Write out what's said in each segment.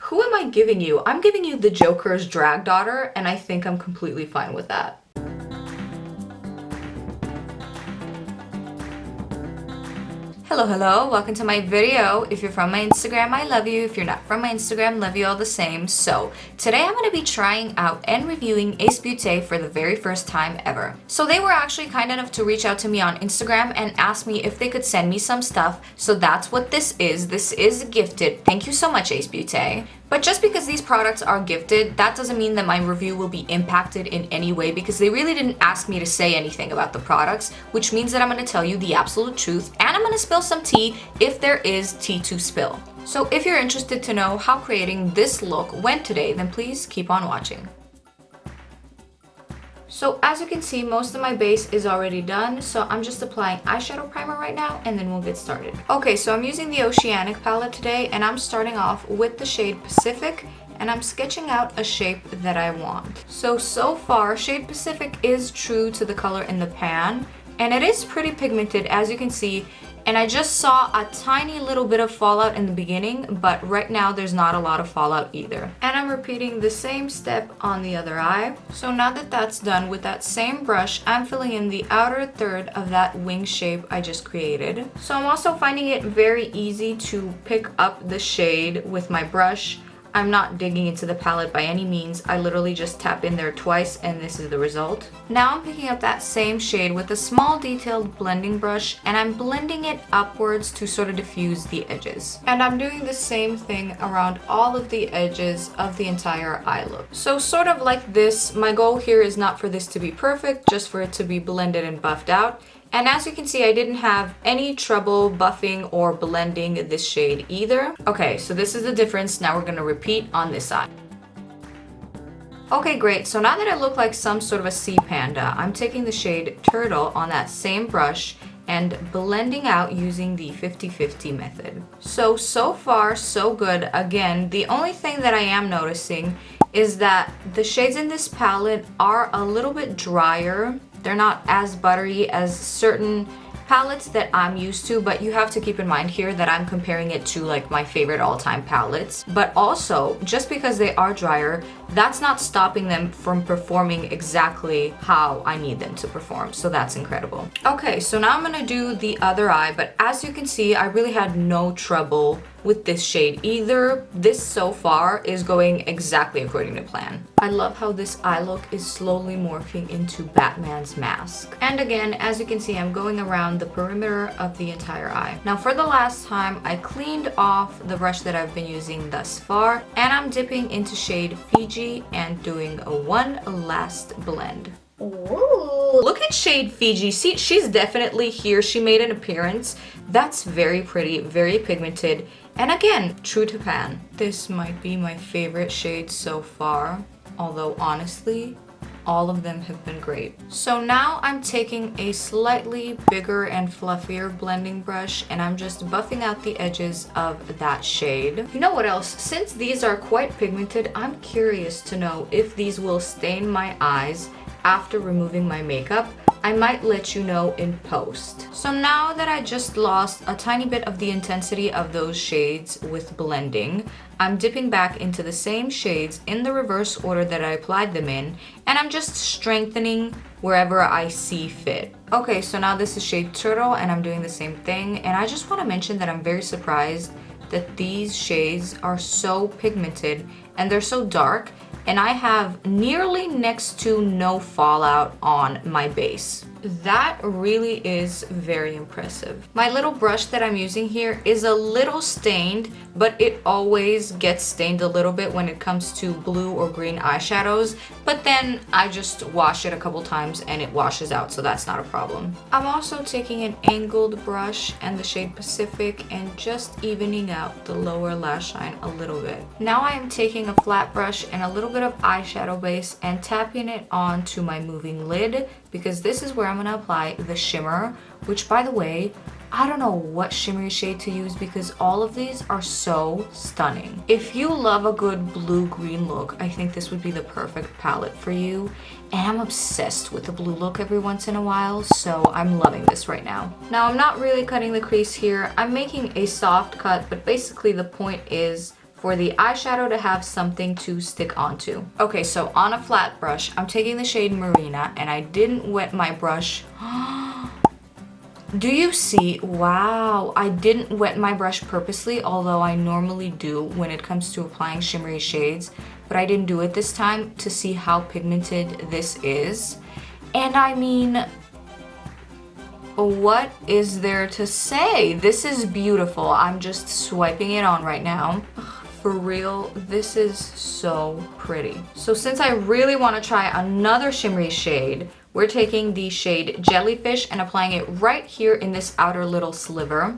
Who am I giving you? I'm giving you the Joker's drag daughter, and I think I'm completely fine with that. Hello, hello, welcome to my video. If you're from my Instagram, I love you. If you're not from my Instagram, love you all the same. So today I'm going to be trying out and reviewing Ace Beauté for the very first time ever. So they were actually kind enough to reach out to me on Instagram and ask me if they could send me some stuff. So that's what this is. This is gifted. Thank you so much, Ace Beauté. But just because these products are gifted, that doesn't mean that my review will be impacted in any way, because they really didn't ask me to say anything about the products, which means that I'm going to tell you the absolute truth, and I'm going to spill some tea if there is tea to spill. So if you're interested to know how creating this look went today, then please keep on watching. So as you can see, most of my base is already done, so I'm just applying eyeshadow primer right now, and then we'll get started. Okay, so I'm using the OCEANIC palette today, and I'm starting off with the shade Pacific, and I'm sketching out a shape that I want. So far, shade Pacific is true to the color in the pan, and it is pretty pigmented, as you can see. And I just saw a tiny little bit of fallout in the beginning, but right now there's not a lot of fallout either. And I'm repeating the same step on the other eye. So now that that's done, with that same brush, I'm filling in the outer third of that wing shape I just created. So I'm also finding it very easy to pick up the shade with my brush. I'm not digging into the palette by any means. I literally just tap in there twice and this is the result. Now I'm picking up that same shade with a small detailed blending brush, and I'm blending it upwards to sort of diffuse the edges. And I'm doing the same thing around all of the edges of the entire eye look. So sort of like this, my goal here is not for this to be perfect, just for it to be blended and buffed out. And as you can see, I didn't have any trouble buffing or blending this shade either. Okay, so this is the difference. Now we're gonna repeat on this side. Okay, great. So now that I look like some sort of a sea panda, I'm taking the shade Turtle on that same brush and blending out using the 50-50 method. So far, so good. Again, the only thing that I am noticing is that the shades in this palette are a little bit drier. They're not as buttery as certain palettes that I'm used to, but you have to keep in mind here that I'm comparing it to like my favorite all-time palettes. But also, just because they are drier, that's not stopping them from performing exactly how I need them to perform. So that's incredible. Okay, so now I'm gonna do the other eye, but as you can see, I really had no trouble with this shade either. This so far is going exactly according to plan. I love how this eye look is slowly morphing into Batman's mask. And again, as you can see, I'm going around the perimeter of the entire eye. Now for the last time, I cleaned off the brush that I've been using thus far, and I'm dipping into shade Fiji and doing one last blend. Ooh. Look at shade Fiji. See, she's definitely here. She made an appearance. That's very pretty, very pigmented, and again, true to pan. This might be my favorite shade so far, although honestly, all of them have been great. So now I'm taking a slightly bigger and fluffier blending brush, and I'm just buffing out the edges of that shade. You know what else? Since these are quite pigmented, I'm curious to know if these will stain my eyes after removing my makeup. I might let you know in post. So now that I just lost a tiny bit of the intensity of those shades with blending, I'm dipping back into the same shades in the reverse order that I applied them in, and I'm just strengthening wherever I see fit. Okay, so now this is shade Turtle, and I'm doing the same thing, and I just want to mention that I'm very surprised that these shades are so pigmented and they're so dark, and I have nearly next to no fallout on my base. That really is very impressive. My little brush that I'm using here is a little stained, but it always gets stained a little bit when it comes to blue or green eyeshadows, but then I just wash it a couple times and it washes out, so that's not a problem. I'm also taking an angled brush and the shade Pacific and just evening out the lower lash line a little bit. Now I am taking a flat brush and a little bit of eyeshadow base and tapping it onto my moving lid, because this is where I'm gonna apply the shimmer, which, by the way, I don't know what shimmery shade to use because all of these are so stunning. If you love a good blue-green look, I think this would be the perfect palette for you. And I'm obsessed with the blue look every once in a while, so I'm loving this right now. Now, I'm not really cutting the crease here. I'm making a soft cut, but basically the point is for the eyeshadow to have something to stick onto. Okay, so on a flat brush, I'm taking the shade Marina, and I didn't wet my brush. Do you see? Wow, I didn't wet my brush purposely, although I normally do when it comes to applying shimmery shades, but I didn't do it this time to see how pigmented this is. And I mean, what is there to say? This is beautiful. I'm just swiping it on right now. For real, this is so pretty. So since I really want to try another shimmery shade, we're taking the shade Jellyfish and applying it right here in this outer little sliver.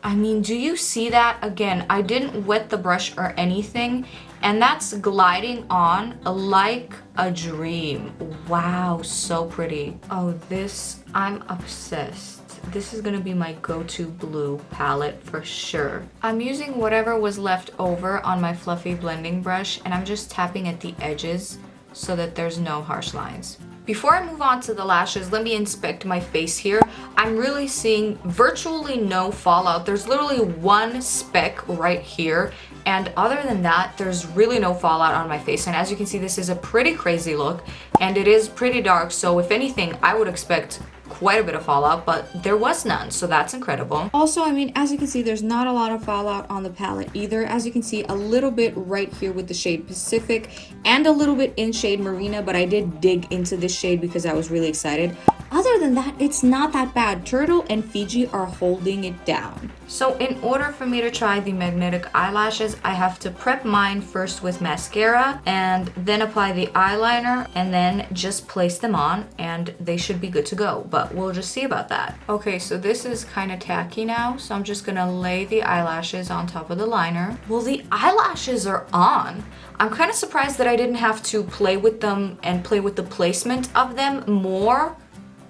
I mean, do you see that? Again, I didn't wet the brush or anything, and that's gliding on like a dream. Wow, so pretty. Oh, this, I'm obsessed. This is gonna be my go-to blue palette for sure. I'm using whatever was left over on my fluffy blending brush, and I'm just tapping at the edges so that there's no harsh lines. Before I move on to the lashes, let me inspect my face here. I'm really seeing virtually no fallout. There's literally one speck right here, and other than that, there's really no fallout on my face. And as you can see, this is a pretty crazy look, and it is pretty dark, so if anything, I would expect quite a bit of fallout, but there was none, so that's incredible. Also, I mean, as you can see, there's not a lot of fallout on the palette either. As you can see, a little bit right here with the shade Pacific and a little bit in shade Marina, but I did dig into this shade because I was really excited. Other than that, it's not that bad. Turtle and Fiji are holding it down. So in order for me to try the magnetic eyelashes, I have to prep mine first with mascara and then apply the eyeliner and then just place them on, and they should be good to go, but we'll just see about that. Okay, so this is kind of tacky now, so I'm just gonna lay the eyelashes on top of the liner. Well, the eyelashes are on. I'm kind of surprised that I didn't have to play with them and play with the placement of them more.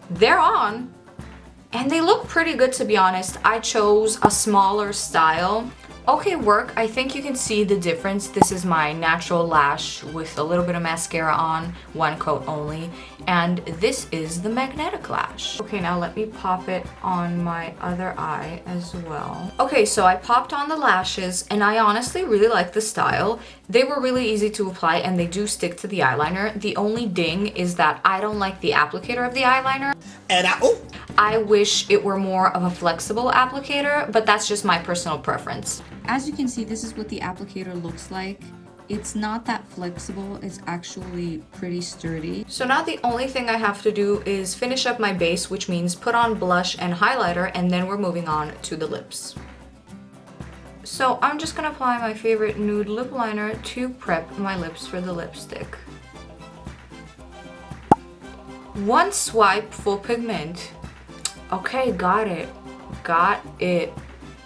They're on, and they look pretty good, to be honest. I chose a smaller style. Okay, work. I think you can see the difference. This is my natural lash with a little bit of mascara on, one coat only, and this is the magnetic lash. Okay, now let me pop it on my other eye as well. Okay, so I popped on the lashes, and I honestly really like the style. They were really easy to apply, and they do stick to the eyeliner. The only ding is that I don't like the applicator of the eyeliner. And I wish it were more of a flexible applicator, but that's just my personal preference. As you can see, this is what the applicator looks like. It's not that flexible, it's actually pretty sturdy. So now the only thing I have to do is finish up my base, which means put on blush and highlighter, and then we're moving on to the lips. So I'm just gonna apply my favorite nude lip liner to prep my lips for the lipstick. One swipe, full pigment. Okay, got it. Got it.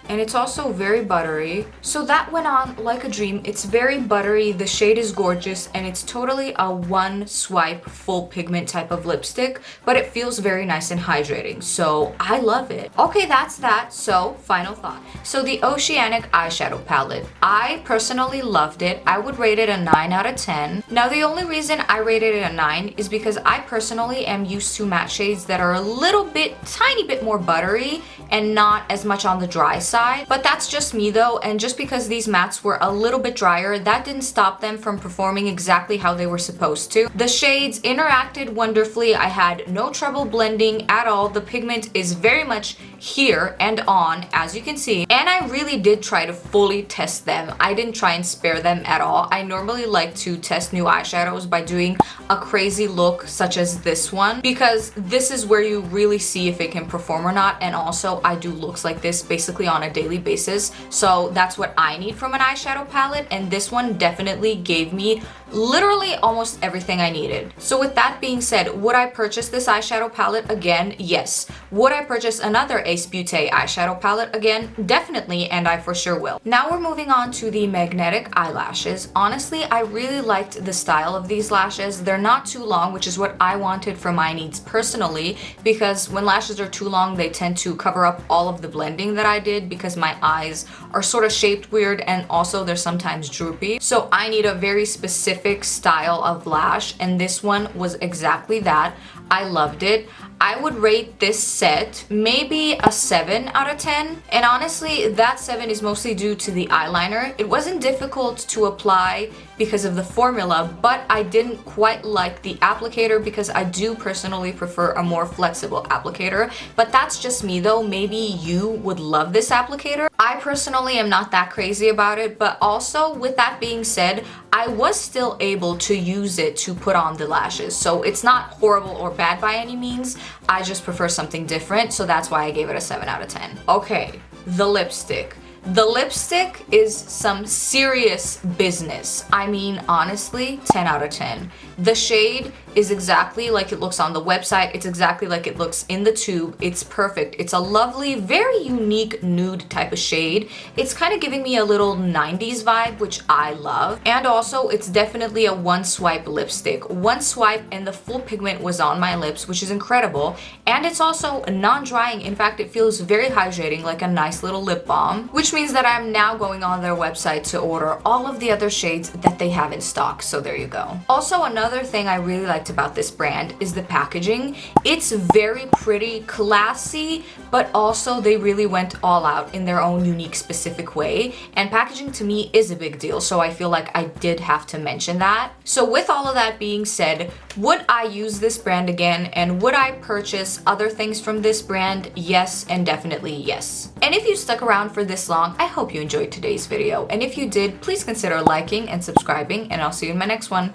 And it's also very buttery. So that went on like a dream. It's very buttery, the shade is gorgeous, and it's totally a one swipe full pigment type of lipstick, but it feels very nice and hydrating, so I love it. Okay, that's that. So final thought. So the Oceanic eyeshadow palette, I personally loved it. I would rate it a 9 out of 10. Now the only reason I rated it a 9 is because I personally am used to matte shades that are a little bit, tiny bit more buttery and not as much on the dry side. But that's just me though, and just because these mattes were a little bit drier, that didn't stop them from performing exactly how they were supposed to. The shades interacted wonderfully. I had no trouble blending at all. The pigment is very much here and on, as you can see, and I really did try to fully test them. I didn't try and spare them at all. I normally like to test new eyeshadows by doing a crazy look such as this one, because this is where you really see if it can perform or not. And also I do looks like this basically on a daily basis, so that's what I need from an eyeshadow palette, and this one definitely gave me literally almost everything I needed. So with that being said, would I purchase this eyeshadow palette again? Yes. Would I purchase another Ace Beauté eyeshadow palette again? Definitely, and I for sure will. Now we're moving on to the magnetic eyelashes. Honestly, I really liked the style of these lashes. They're not too long, which is what I wanted for my needs personally, because when lashes are too long, they tend to cover up all of the blending that I did, because my eyes are sort of shaped weird, and also they're sometimes droopy. So I need a very specific style of lash, and this one was exactly that. I loved it. I would rate this set maybe a 7 out of 10. And honestly, that 7 is mostly due to the eyeliner. It wasn't difficult to apply because of the formula, but I didn't quite like the applicator because I do personally prefer a more flexible applicator. But that's just me though. Maybe you would love this applicator. I personally am not that crazy about it, but also with that being said, I was still able to use it to put on the lashes. So it's not horrible or bad by any means. I just prefer something different, so that's why I gave it a 7 out of 10. Okay, the lipstick. The lipstick is some serious business. I mean, honestly, 10 out of 10. The shade is exactly like it looks on the website. It's exactly like it looks in the tube. It's perfect. It's a lovely, very unique nude type of shade. It's kind of giving me a little 90s vibe, which I love. And also, it's definitely a one swipe lipstick. One swipe and the full pigment was on my lips, which is incredible. And it's also non-drying. In fact, it feels very hydrating, like a nice little lip balm, which means that I'm now going on their website to order all of the other shades that they have in stock. So there you go. Also, another thing I really liked about this brand is the packaging. It's very pretty, classy, but also they really went all out in their own unique, specific way. And packaging to me is a big deal, so I feel like I did have to mention that. So with all of that being said, would I use this brand again, and would I purchase other things from this brand? Yes, and definitely yes. And if you stuck around for this long, I hope you enjoyed today's video. And if you did, please consider liking and subscribing, and I'll see you in my next one.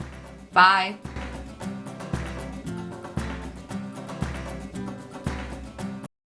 Bye!